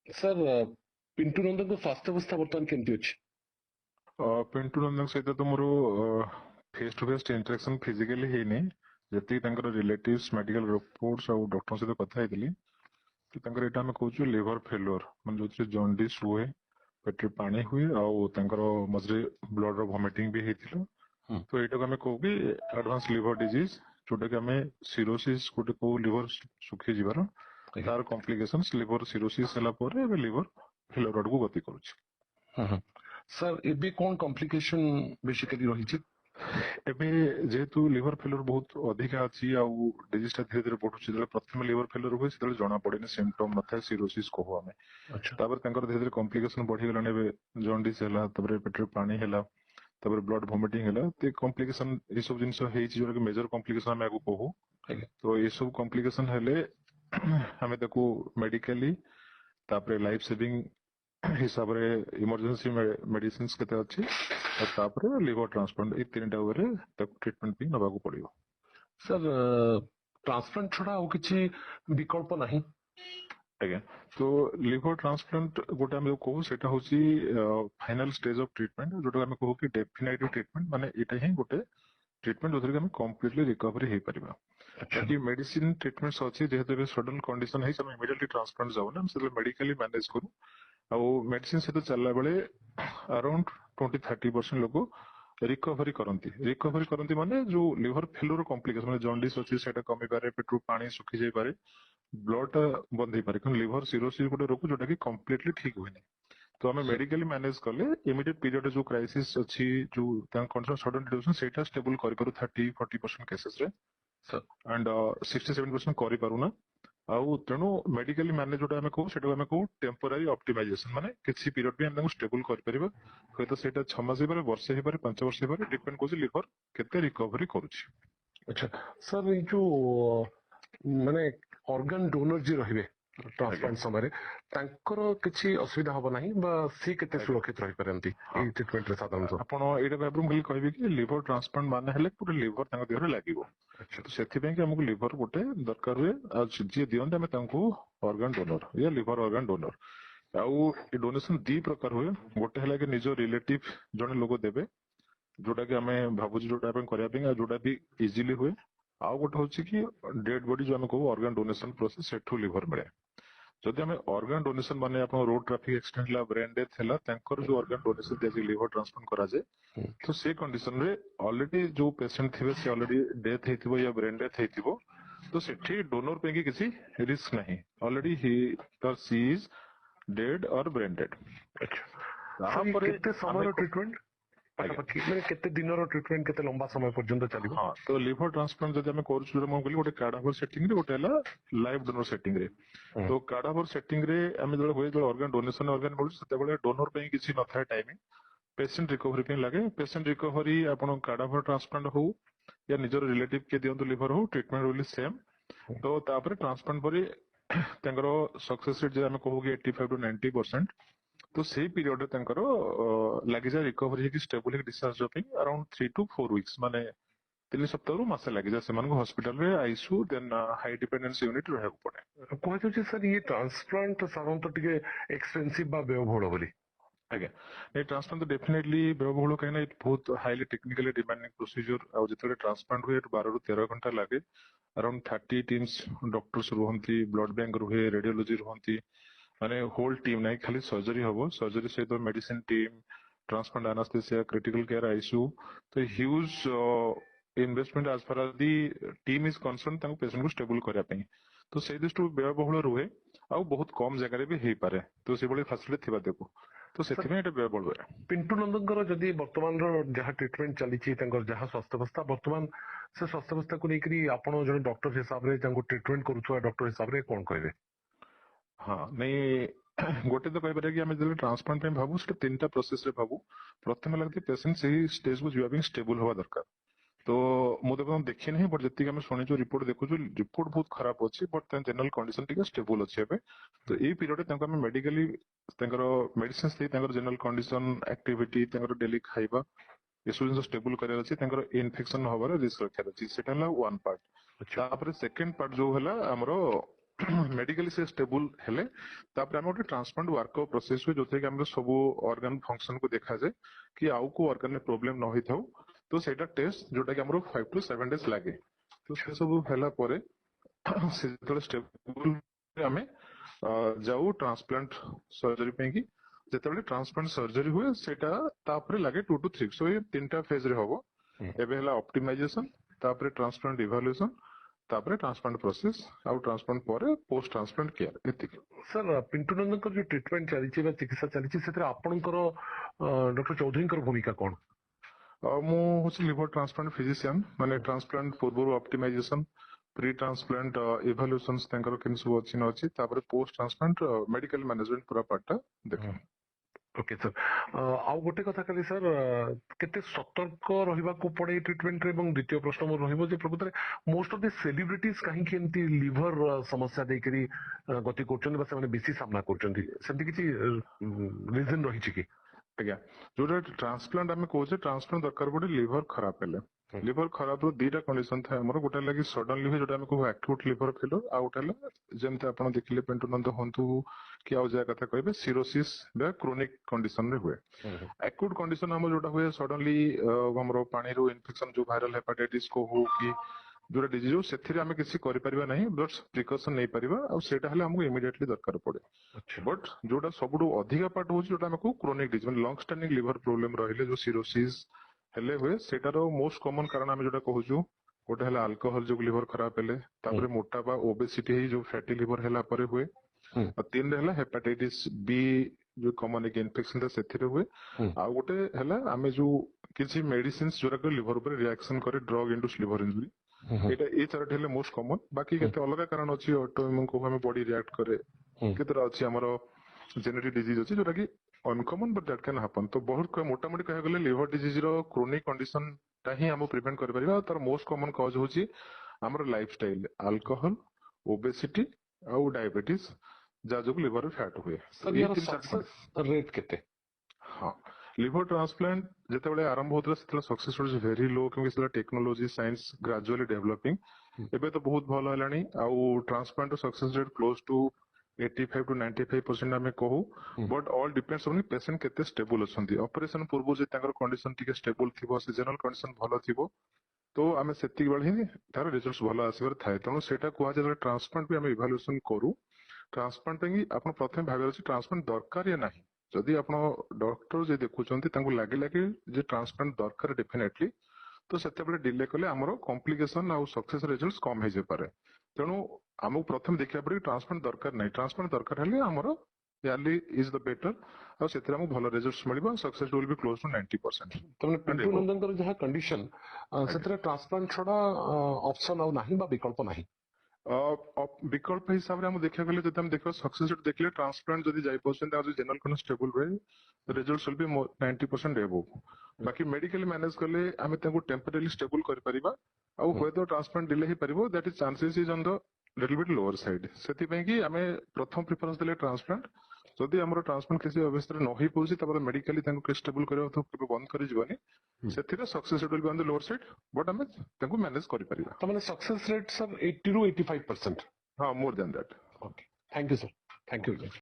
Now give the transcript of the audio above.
Sir Pintu नंदन को स्वास्थ्य अवस्था बर्तमान केमती अछि? ପିଣ୍ଟୁ ନନ୍ଦଙ୍କ ସହିତ ତ ମୋର face to face interaction physically ହେଇନି। ଯେତିକି ତାଙ୍କର ରିଲେଟିଭ୍ସ ମେଡିକାଲ ରିପୋର୍ଟସ ଆଉ ଡକ୍ଟରଙ୍କ ସହିତ କଥା ହେଇଥିଲି, କି ତାଙ୍କର ଏଇଟା ଆମେ କହୁଛୁ ଲିଭର ଫେଲୁଅର, ମାନେ ଯୋଉଥିରେ ଜଣ୍ଡିସ୍ ହୁଏ, ପେଟରେ ପାଣି ହୁଏ, ଆଉ ତାଙ୍କର ମଝିରେ ବ୍ଲଡ ର ଭମିଟିଂ ବି ହେଇଥିଲା। ହୁଁ। ତ ଏଇଟାକୁ ଆମେ କହୁ କି ଆଡଭାନ୍ସ ଲିଭର ଡିଜିଜ, ଯୋଉଟା କି ଆମେ ସିରୋସିସ୍ ଗୋଟେ କହୁ ଲିଭର ଶୁଖି ଯିବାର। ଆଜ୍ଞା। ତାର କମ୍ପ୍ଲିକେସନ୍स ଲିଭର ସିରୋସିସ୍ ହେଲା ପରେ ଏବେ ଲିଭର ଫେଲୁଅର ଆଡକୁ ଗତି କରୁଛି। ହୁଁ। सर ଏବେ କଣ କମ୍ପ୍ଲିକେସନ ବେସିକାଲି ରହିଛି? ଏବେ ଯେହେତୁ ଲିଭର ଫେଲୁଅର ବହୁତ ଅଧିକା ଅଛି ଆଉ ଡିଜିଜ ଟା ଧୀରେ ଧୀରେ ବଢୁଛି, ଯେତେବେଳେ ପ୍ରଥମେ ଲିଭର ଫେଲୁଅର ହୁଏ ସେତେବେଳେ ଜଣା ପଡେନି, ସିମ୍ପଟମ ନଥାଏ, ସିରୋସିସ୍ କହୁ ଆମେ। ଆଚ୍ଛା। ତାପରେ ତାଙ୍କର ଧୀରେ ଧୀରେ କମ୍ପ୍ଲିକେସନ ବଢିଗଲାଣି, ଏବେ ଜଣ୍ଡିସ୍ ହେଲା, ତାପରେ ପେଟରେ ପାଣି ହେଲା, ତାପରେ ବ୍ଲଡ ଭମିଟିଂ ହେଲା, ତ କମ୍ପ୍ଲିକେସନ ଏସବୁ ଜିନିଷ ହେଇଛି, ଯୋଉଟା କି ମେଜର କମ୍ପ୍ଲିକେସନ ଆମେ ଆଗକୁ କହୁ। ଆଜ୍ଞା। ତ ଏସବୁ କମ୍ପ୍ଲିକେସନ ହେଲେ ଆମେ ତାକୁ ମେଡିକାଲି, ତାପରେ ଲାଇଫ ସେଭିଂ ହିସାବରେ ଇମର୍ଜେନ୍ସି ମେଡିସିନ୍ସ କେତେ ଅଛି, ଆଉ ତାପରେ ଲିଭର ଟ୍ରାନ୍ସପ୍ଲାଣ୍ଟ, ଏଇ ତିନିଟା ୱେରେ ତାକୁ ଟ୍ରିଟମେଣ୍ଟ ପାଇଁ ନବାକୁ ପଡିବ। सर ट्रांसप्लांट ଛଡା ଆଉ କିଛି ବିକଳ୍ପ ନାହିଁ? ଆଜ୍ଞା, ତ ଲିଭର ଟ୍ରାନ୍ସପ୍ଲାଣ୍ଟ ଗୋଟେ ଆମେ କହୁ ସେଟା ହଉଛି ଫାଇନାଲ ଷ୍ଟେଜ ଅଫ ଟ୍ରିଟମେଣ୍ଟ, ଯୋଉଟା ଆମେ କହୁ କି ଡେଫିନେଟିଭ ଟ୍ରିଟମେଣ୍ଟ, ମାନେ ଏଇଟା ହିଁ ଗୋଟେ ଟ୍ରିଟମେଣ୍ଟ ଯୋଉଥିରେ କି ଆମେ କମ୍ପ୍ଲିଟଲି ରିକଭରି ହେଇପାରିବା। ଆଚ୍ଛା। ବାକି ମେଡିସିନ ଟ୍ରିଟମେଣ୍ଟ ଅଛି, ଯେହେତୁ ଏବେ ସଡନ କଣ୍ଡିସନ ହେଇଛି, ଆମେ ଇମିଡିଏଟଲି ଟ୍ରାନ୍ସପ୍ଲାଣ୍ଟ ଯାଉନା, ଆମେ ସେତେବେଳେ ମେଡିକାଲି ମ୍ୟାନେଜ କରୁ। ଆଉ ମେଡିସିନ ସହିତ ଚାଲିଲା ବେଳେ ଆରାଉଣ୍ଡ 20-30% ଲୋକ ରିକଭରି କରନ୍ତି ମାନେ ଯୋଉ ଲିଭର ଫେଲୁଅର କମ୍ପ୍ଲିକେସନ, ମାନେ ଜଣ୍ଡିସ୍ ଅଛି ସେଇଟା କମିପାରେ, ପେଟରୁ ପାଣି ଶୁଖି ଯାଇପାରେ, ବ୍ଲଡ ଟା ବନ୍ଦ ହେଇପାରେ, କିନ୍ତୁ ଲିଭର ସିରୋସିସ୍ ଗୋଟେ ରୋଗ ଯୋଉଟା କି କମ୍ପ୍ଲିଟଲି ଠିକ ହୁଏନି। ତ ଆମେ ମେଡିକାଲି ମ୍ୟାନେଜ କଲେ ଇମିଡିଏଟ ପିରିୟଡ ଯୋଉ କ୍ରାଇସିସ୍ ଅଛି, ଯୋଉ ତାଙ୍କ କଣ୍ଡିସନ ସଡନ ଡିଟୋରେସନ, ସେଇଟା ଷ୍ଟେବଲ କରିପାରୁ 30-40% କେସେସରେ, सर ଆଣ୍ଡ 67% କରିପାରୁନା। ଆଉ ତେଣୁ ମେଡିକାଲି ମ୍ୟାନେଜ ଯୋଉଟା ଆମେ କହୁ ସେଟାକୁ ଆମେ କହୁ ଟେମ୍ପୋରାରୀ ଅପ୍ଟିମାଇଜେସନ, ମାନେ କିଛି ପିରିୟଡ ବି ଆମେ ତାଙ୍କୁ ଷ୍ଟେବଲ କରିପାରିବା। ହୁଏତ ସେଇଟା 6 ମାସ ହେଇପାରେ, ବର୍ଷେ ହେଇପାରେ, 5 ବର୍ଷ ହେଇପାରେ, ଡିପେଣ୍ଡ କରୁଛି ଲିଭର କେତେ ରିକଭରି କରୁଛି। अच्छा। सर ये जो ମାନେ ଅର୍ଗାନ ଡୋନର ଯିଏ ରହିବେ ଆଜ୍ଞା ଟ୍ରାନ୍ସପ୍ଲାଣ୍ଟ ସମୟରେ ତାଙ୍କର କିଛି ଅସୁବିଧା ହବ ନାହିଁ, ବା ସିଏ କେତେ ଆଜ୍ଞା ସୁରକ୍ଷିତ ରହିପାରନ୍ତି ହଁ, ଏଇ ଟ୍ରିଟମେଣ୍ଟରେ ସାଧାରଣତଃ? ଆପଣ ଏଇଟା ଭାବରେ ମୁଁ ଖାଲି କହିବି କି ଲିଭର ଟ୍ରାନ୍ସପ୍ଲାଣ୍ଟ ମାନେ ହେଲେ ଗୋଟେ ଲିଭର ତାଙ୍କ ଦେହରେ ଲାଗିବ। ଆଚ୍ଛା। ତ ସେଥିପାଇଁ କି ଆମକୁ ଲିଭର ଗୋଟେ ଦରକାର ହୁଏ, ଆଉ ଯିଏ ଦିଅନ୍ତି ଆମେ ତାଙ୍କୁ ଅର୍ଗାନ ଡୋନର ୟା ଲିଭର ଅର୍ଗାନ ଡୋନର। ଆଉ ଏ ଡୋନେସନ ଦି ପ୍ରକାର ହୁଏ, ଗୋଟେ ହେଲା କି ନିଜ ରିଲେଟିଭ ଜଣେ ଲୋକ ଦେବେ, ଯୋଉଟା କି ଆମେ ଭାବୁଛୁ ଯୋଉଟା ପାଇଁ କରିବା ପାଇଁ, ଆଉ ଯୋଉଟା ବି ଇଜିଲି ହୁଏ। ଆଉ ଗୋଟେ ହଉଛି କି ଡେଡ ବଡି ଯୋଉ ଆମେ କହୁ ଅର୍ଗାନ ଡୋନେସନ ପ୍ରୋସେସ, ସେଠୁ ଲିଭର ମିଳେ। ଯଦି ଆମେ ଅର୍ଗାନ ଡୋନେସନ ମାନେ ଆପଣ ରୋଡ ଟ୍ରାଫିକ ଆକ୍ସିଡେଣ୍ଟ ହେଲା, ବ୍ରେନ ଡେଥ ହେଲା, ତାଙ୍କର ଯୋଉ ଅର୍ଗାନ ଡୋନେସନ ଦିଆଯାଏ, ଲିଭର ଟ୍ରାନ୍ସପ୍ଲାଣ୍ଟ କରାଯାଏ, ହୁଁ। ତ ସେ କଣ୍ଡିସନ ରେ ଅଲରେଡି ଯୋଉ ପେସେଣ୍ଟ ଥିବେ ସେ ଅଲରେଡି ଡେଥ ହେଇଥିବ ୟା ବ୍ରେନ ଡେଥ ହେଇଥିବ, ତ ସେଠି ଡୋନର ପାଇଁ କିଛି ରିସ୍କ ନାହିଁ, already he or she is dead or brain dead. ଆଚ୍ଛା। सर ये ତାପରେ କେତେ ଆମେ ସମୟର ଟ୍ରିटमेंट ଆଜ୍ଞା ପାଖାପାଖି, ମାନେ କେତେ ଦିନର ଟ୍ରିଟମେଣ୍ଟ, କେତେ ଲମ୍ବା ସମୟ ପର୍ଯ୍ୟନ୍ତ ଚାଲିବ? ହଁ, ତ ଲିଭର ଟ୍ରାନ୍ସପ୍ଲାଣ୍ଟ ଯଦି ଆମେ କରୁଛୁ, ଯୋଉଟା ମୁଁ କହିଲି ଗୋଟେ କାଡାଭର ସେଟିଂ ରେ, ଗୋଟେ ହେଲା ଲାଇଭ ଡୋନର ସେଟିଂ ରେ। ହୁଁ। ତ କାଡାଭର ସେଟିଂ ରେ ଆମେ ଯେତେବେଳେ ହୁଏ, ଯେତେବେଳେ ଅର୍ଗାନ ଡୋନେସନ ଅର୍ଗାନ ମିଳୁଛି, ସେତେବେଳେ ଡୋନର ପାଇଁ କିଛି ନଥାଏ ଟାଇମିଂ, ପେସେଣ୍ଟ ରିକଭରି ପାଇଁ ଲାଗେ। ପେସେଣ୍ଟ ରିକଭରି ଆପଣ କାଡାଭର ଟ୍ରାନ୍ସପ୍ଲାଣ୍ଟ ହଉ या ନିଜର ରିଲେଟିଭ କିଏ ଦିଅନ୍ତୁ ଲିଭର ହଉ, ଟ୍ରିଟମେଣ୍ଟ ୱିଲ୍ ବି ସେମ୍। ତ ତାପରେ ଟ୍ରାନ୍ସପ୍ଲାଣ୍ଟ ପରେ ତାଙ୍କର ସକ୍ସେସ ରେଟ୍ ଯଦି ଆମେ କହୁ କି 85-90%, ତ ସେଇ ପିରିୟଡରେ ତାଙ୍କର ଲାଗିଯାଏ ରିକଭରି ହେଇକି ଷ୍ଟେବଲ ହେଇକି ଡିସଚାର୍ଜ ହେବା ପାଇଁ ଆରାଉଣ୍ଡ 3 to 4 weeks, ମାନେ 3 ସପ୍ତାହରୁ ମାସେ ଲାଗିଯାଏ ସେମାନଙ୍କୁ ହସ୍ପିଟାଲରେ ଆଇସିୟୁ ଦେନ୍ ହାଇ ଡିପେଣ୍ଡେନ୍ସ ୟୁନିଟ୍ ରହିବାକୁ ପଡେ। କୁହାଯାଉଛି ସାର୍ ଇଏ ଟ୍ରାନ୍ସପ୍ଲାଣ୍ଟ ସାଧାରଣତଃ ଟିକେ ଏକ୍ସପେନ୍ସିଭ ବା ବ୍ୟୟବହୁଳ ବୋଲି? ଆଜ୍ଞା, ଏ ଟ୍ରାନ୍ସପ୍ଲାଣ୍ଟ ତ ଡେଫିନେଟଲି ବ୍ୟୟବହୁଳ, କାହିଁକିନା ଏଇଟା ବହୁତ ହାଇଲି ଟେକ୍ନିକାଲି ଡିମାଣ୍ଡିଂ ପ୍ରୋସିଜିଓର। ଆଉ ଯେତେବେଳେ ଟ୍ରାନ୍ସପ୍ଲାଣ୍ଟ ହୁଏ, 12 ରୁ 13 ଘଣ୍ଟା ଲାଗେ। ଆରାଉଣ୍ଡ 30 ଟିମ୍ସ ଡକ୍ଟର୍ସ ରୁହନ୍ତି, ବ୍ଲଡ ବ୍ୟାଙ୍କ ରୁହେ, ରେଡିଓଲୋଜି ରୁହନ୍ତି, ମାନେ ହୋଲ ଟିମ୍ ନାହିଁ, ଖାଲି ସର୍ଜରୀ ହବ, ସର୍ଜରୀ ସହିତ medicine team, transplant anaesthesia, critical care ICU, तो huge investment as far as the team is concern, तांको पेशेंट को स्टेबल करिया ପାଇଁ। ତ ସେଇ ଦୃଷ୍ଟିରୁ ବ୍ୟୟବହୁଳ ରୁହେ, ଆଉ ବହୁତ କମ ଜାଗାରେ ବି ହେଇପାରେ, ତ ସେଇଭଳି ଫାସିଲିଟି ଥିବା ଦେଖୁ, ତ ସାର୍ ସେଥିପାଇଁ ଏଟା ବ୍ୟୟବହୁଳ ହୁଏ। ପିଣ୍ଟୁ ନନ୍ଦଙ୍କର ଯଦି ବର୍ତ୍ତମାନର ଯାହା ଟ୍ରିଟମେଣ୍ଟ ଚାଲିଛି, ତାଙ୍କର ଯାହା ସ୍ୱାସ୍ଥ୍ୟାବସ୍ଥା ବର୍ତ୍ତମାନ, ସେ ସ୍ୱାସ୍ଥ୍ୟାବସ୍ଥାକୁ ନେଇକରି ଆପଣ ଜଣେ ଡକ୍ଟର ହିସାବରେ ତାଙ୍କୁ ଟ୍ରିଟମେଣ୍ଟ କରୁଥିବା ଡକ୍ଟର ହିସାବରେ କଣ କହିବେ? ହଁ, ନାଇଁ ଗୋଟେ ତ କହିପାରିବା କି ଆମେ ଯେତେବେଳେ ଟ୍ରାନ୍ସପ୍ଲାଣ୍ଟ ପାଇଁ ଭାବୁ, ସେଟା ତିନିଟା ପ୍ରୋସେସରେ ଭାବୁ। ପ୍ରଥମେ ହେଲା କି ପେସେଣ୍ଟ ସେଇ ଷ୍ଟେଜକୁ ଯିବା ପାଇଁ ଷ୍ଟେବଲ ହବା ଦରକାର। ତ ମୁଁ ତ ଦେଖି ନାହିଁ, ବଟ୍ ଯେତିକି ଆମେ ଶୁଣିଛୁ, ରିପୋର୍ଟ ଦେଖୁଛୁ, ରିପୋର୍ଟ ବହୁତ ଖରାପ ଅଛି, ବଟ୍ ତାଙ୍କ ଜେନେରାଲ କଣ୍ଡିସନ ଟିକେ ଷ୍ଟେବଲ ଅଛି ଏବେ। ତ ଏଇ ପିରିୟଡରେ ତାଙ୍କୁ ଆମେ ମେଡିକାଲି ତାଙ୍କର ମେଡିସିନ ଦେଇ ତାଙ୍କର ଜେନେରାଲ କଣ୍ଡିସନ, ଆକ୍ଟିଭିଟି, ତାଙ୍କର ଡେଲି ଖାଇବା, ଏସବୁ ଜିନିଷ ଷ୍ଟେବଲ କରିବାର ଅଛି, ତାଙ୍କର ଇନଫେକ୍ସନ ହବାର ରିସ୍କ ରଖିବାର ଅଛି। ସେଟା ହେଲା ୱାନ୍ ପାର୍ଟ। ଆଚ୍ଛା। ତାପରେ ସେକେଣ୍ଡ ପାର୍ଟ ଯୋଉ ହେଲା ଆମର मेडिकली से स्टेबल हेले तापर हम गोटे ट्रांसप्लांट वर्कअप प्रोसेस हुए जो कि हमर सब ऑर्गन फंक्शन को देखा जाए कि आउ को ऑर्गन में प्रॉब्लम न होई थाउ तो सेटा टेस्ट जोटा कि हमर 5 to 7 days लागे तो से सब हेला परे से जेतले स्टेबल हमें जाऊ ट्रांसप्लांट सर्जरी पे की जेतले ट्रांसप्लांट सर्जरी हुए सेटा तापर लागे 2 to 3 सो ये तीनटा फेज रे होबो एबे हला ऑप्टिमाइजेशन तापर ट्रांसप्लांट इवैल्यूएशन तापर ट्रांसप्लांट प्रोसेस आउ ट्रांसप्लांट परे पोस्ट ट्रांसप्लांट केयर एतिक सर पिंटू नंदन जो ट्रिटमेंट चली बा चिकित्सा चली आपणकर डॉक्टर चौधरी भूमिका कौन मु होछि लिवर ट्रांसप्लांट फिजिशियन माने ट्रांसप्लांट पूर्व ऑप्टिमाइजेशन प्री ट्रांसप्लांट इवैल्यूएशंस तंकर केन सब अछि न अछि तापर पोस्ट ट्रांसप्लांट मेडिकल मैनेजमेंट पूरा पार्ट देख ओके सर आउ गोटे कथा कहली सर केते सतर्क रहिबाकू पड़े ट्रिटमेंट रे एवं द्वितीय प्रश्न मोर रहिबो जे प्रकृତରେ मोस्ट ऑफ द सेलिब्रिटीज काहे कि एमती लिवर समस्या देकरी गति करछन बस माने बेसी सामना करछन सेमती किछि रीजन रहिछि कि आज्ञा जो ट्रांसप्लांट आम कहे ट्रांसप्लांट दरकार पड़े लिवर खराब हेले लिवर खराब रो दीटा कंडीशन था हमर गोटे लागि सडनली हुए जोटा हम कहू एक्यूट लिवर फेलियर आ गोटे जेमते आपण देखिले पेंटू नंद हंतु कि आउ जा कथा कहबे सिरोसिस बा क्रोनिक कंडीशन रे हुए एक्यूट कंडीशन हम जोटा हुए सडनली हमरो पानी रो इन्फेक्शन जो वायरल हेपाटाइटिस को हो कि जोटा डिजीज हो सेथिरे हम किसी करि परिबा नहीं बट प्रिकॉशन नहीं परिबा आ सेटा हले हमको इमीडिएटली दरकार पड़े बट जोटा सबुठु अधिका पार्ट हो जोटा हमको क्रोनिक डिजीज मतलब लॉन्ग स्टैंडिंग लिवर प्रॉब्लम रहिले जो सिरोसिस हेले हुए सेटार मोस्ट कॉमन कारण आम जोटा कहूँ गोटे है अल्कोहल जो लिवर खराब हेले तापर मोटापा ओबेसिटी जो फैटी लिवर हैला परे हुए और तीन रे हेपाटाइटिस बी जो कॉमन एक इन्फेक्शन था सेथिरे हुए आ गोटे हैला आमे जो किसी मेडिसिन्स जोरा को लिवर ऊपर रिएक्शन करे ड्रग इंड्यूस लिवर इंजरी एटा ए चारट हेले मोस्ट कॉमन बाकी केते अलग कारण अछि ऑटोइम्यून को हमें बॉडी रिएक्ट करे केतरा अछि हमरो जेनेटिक डिजीज अछि जोटा कि uncommon but that can happen तो बहुत मोटा मोटी कह गले लिवर डिजीज रो क्रोनिक कंडीशन ता ही हम प्रिवेंट कर परिबा तार मोस्ट कॉमन कॉज होछि हमर लाइफस्टाइल अल्कोहल ओबेसिटी और डायबिटीज जा जो लिवर फैट हुए सर यार सक्सेस रेट केते हां लिवर ट्रांसप्लांट जेते बेले आरंभ होतला सेतला सक्सेस रेट वेरी लो क्योंकि सेला टेक्नोलॉजी साइंस ग्रेजुअली डेवलपिंग एबे तो बहुत भलो हेलानी आ transplant success rate close to 85 to 95% आमे कहू but all depends on patient केते स्टेबल अछंती ऑपरेशन पूर्व जे ताकर कंडीशन टिके स्टेबल थिबो सीजनल कंडीशन भलो थिबो तो आमे सेति बेले ही तार रिजल्ट्स भलो आसीबर थाए तनो सेटा कुआ जे ट्रांसप्लांट भी आमे इवैल्यूएशन करू ट्रांसप्लांट पे आपण प्रथम भाबे अछि ट्रांसप्लांट दरकार या नाही जदि आपण डॉक्टर जे देखुचंती तांको लागिला कि जे ट्रांसप्लांट दरकार डेफिनेटली तो सेते बेले डिले कले हमरो कॉम्प्लिकेशन आ सक्सेस रिजल्ट्स कम हे जे पारे तेणु आमको प्रथम देखा पड़े ट्रांसप्लांट दरकार नहीं ट्रांसप्लांट दरकार हेले हमरो यारली इज द बेटर और सेते हमको भलो रिजल्ट्स मिलबो success will be close to 90% तमने पिंटू नंदन कर जहा कंडीशन सेते ट्रांसप्लांट छोड़ा ऑप्शन आ नाही बा विकल्प नाही विकल्प हिसाब रे हम देखा गले जदि हम देखो सक्सेस रेट देखले ट्रांसप्लांट जदि जाई परसेंट आ जनरल कोन स्टेबल रहे रिजल्ट्स विल बी 90% एबो बाकी मेडिकल मैनेज करले हमें ताको टेम्परेरी स्टेबल कर परिबा और वेदर ट्रांसप्लांट डिले ही परिबो that is chances is on the little bit lower side सेति पई कि हमें प्रथम प्रेफरेंस देले ट्रांसप्लांट जदि हमरो ट्रांसप्लांट किसी अवस्था न होई पउसी तब मेडिकली ताको स्टेबल करबा तो केबे बंद करि जबनी सेतिरे success rate will be on the lower side but हमें ताको मैनेज करि परिबा तमने सक्सेस रेट सर 80 to 85% हां more than that okay thank you sir thank you